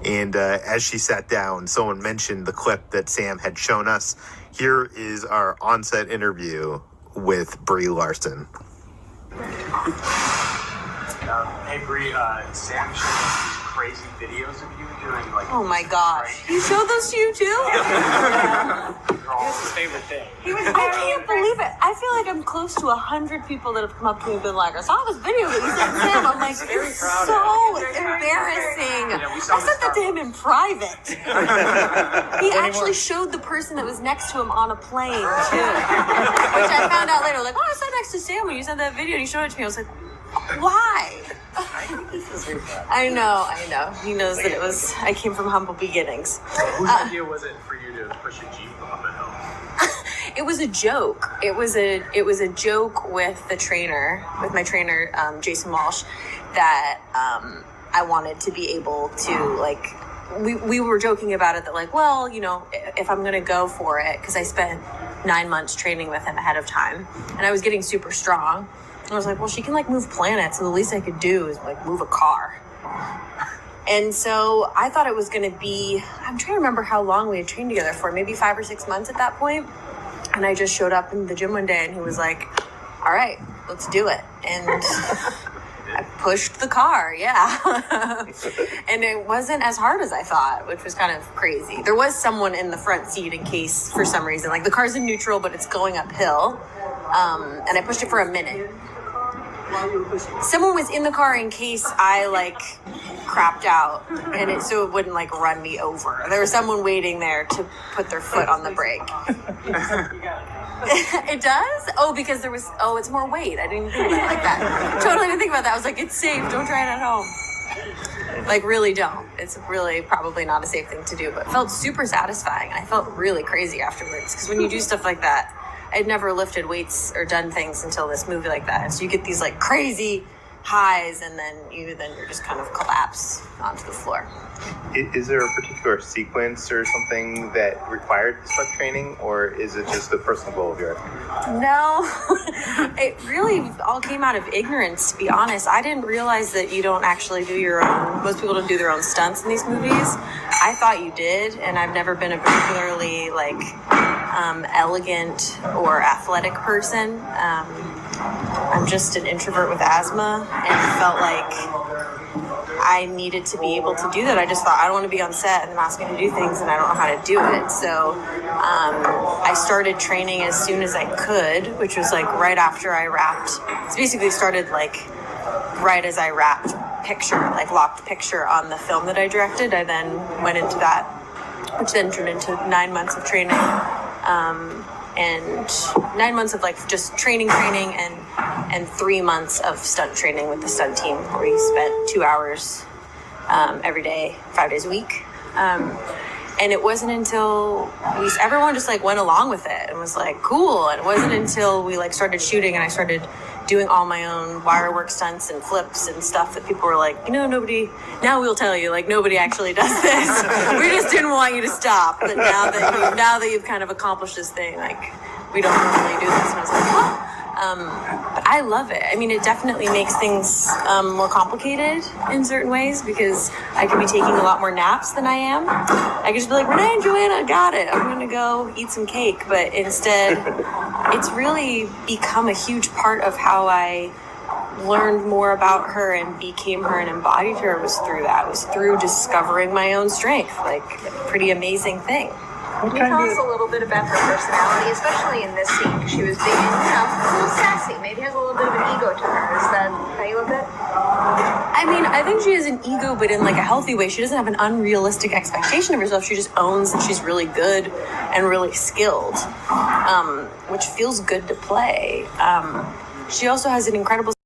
And as she sat down, someone mentioned the clip that Sam had shown us. Here is our on-set interview with Brie Larson. Hey Brie, Sam showed us these crazy videos of you doing like. Oh my gosh! You showed those to you too? What's his favorite thing? I can't believe it. I feel like I'm close to 100 people that have come up to me and been like, I saw this video that you sent Sam. I'm like, it's so embarrassing. I sent that to him in private. He actually showed the person that was next to him on a plane too, which I found out later. Like, oh, I sat next to Sam when you sent that video and he showed it to me. I was like, why? I know. He knows that it was, I came from humble beginnings. Whose idea was it for you to push a Jeep up a hill? It was a joke. It was a joke with my trainer, Jason Walsh, that I wanted to be able to, like, we were joking about it that, like, well, you know, if I'm going to go for it, because I spent 9 months training with him ahead of time, and I was getting super strong. I was like, well, she can like move planets, so the least I could do is like move a car. And so I thought it was going to be, I'm trying to remember how long we had trained together for, maybe 5 or 6 months at that point. And I just showed up in the gym one day and he was like, all right, let's do it. And I pushed the car, yeah. And it wasn't as hard as I thought, which was kind of crazy. There was someone in the front seat in case, for some reason, like the car's in neutral, but it's going uphill. And I pushed it for a minute. Someone was in the car in case I like crapped out, and so it wouldn't like run me over. There was someone waiting there to put their foot on the brake. It does? Oh, because there was, it's more weight. I didn't think about it like that. Totally didn't think about that. I was like, it's safe. Don't try it at home. Like, really don't. It's really probably not a safe thing to do, but it felt super satisfying. I felt really crazy afterwards, because when you do stuff like that, I'd never lifted weights or done things until this movie like that. And so you get these like crazy highs, and then you're just kind of collapse onto the floor. Is there a particular sequence or something that required this much training, or is it just a personal goal of yours? No, it really all came out of ignorance, to be honest. I didn't realize that you don't actually do your own, most people don't do their own stunts in these movies. I thought you did, and I've never been a particularly like elegant or athletic person. I'm just an introvert with asthma, and felt like I needed to be able to do that. I just thought, I don't want to be on set and them ask me to do things and I don't know how to do it. So I started training as soon as I could, which was like right after I wrapped. It's basically started like right as I wrapped locked picture on the film that I directed. I then went into that, which then turned into 9 months of training. And 9 months of like just training and 3 months of stunt training with the stunt team, where we spent 2 hours every day, 5 days a week. And it wasn't until everyone just like went along with it and was like, cool. And it wasn't until we like started shooting and I started doing all my own wire work stunts and flips and stuff that people were like, you know, nobody actually does this. We just didn't want you to stop. But now that you've kind of accomplished this thing, like we don't normally do this. And I was like, what? But I love it. I mean, it definitely makes things more complicated in certain ways, because I could be taking a lot more naps than I am. I could just be like, Renee and Joanna, got it. I'm going to go eat some cake. But instead, it's really become a huge part of how I learned more about her and became her and embodied her was through that. It was through discovering my own strength, like a pretty amazing thing. Can you tell us a little bit about her personality, especially in this scene? Because she was being, a little sassy. Maybe has a little bit of an ego to her. Is that how you look at it? I mean, I think she has an ego, but in like a healthy way. She doesn't have an unrealistic expectation of herself. She just owns that she's really good and really skilled, which feels good to play. She also has an incredible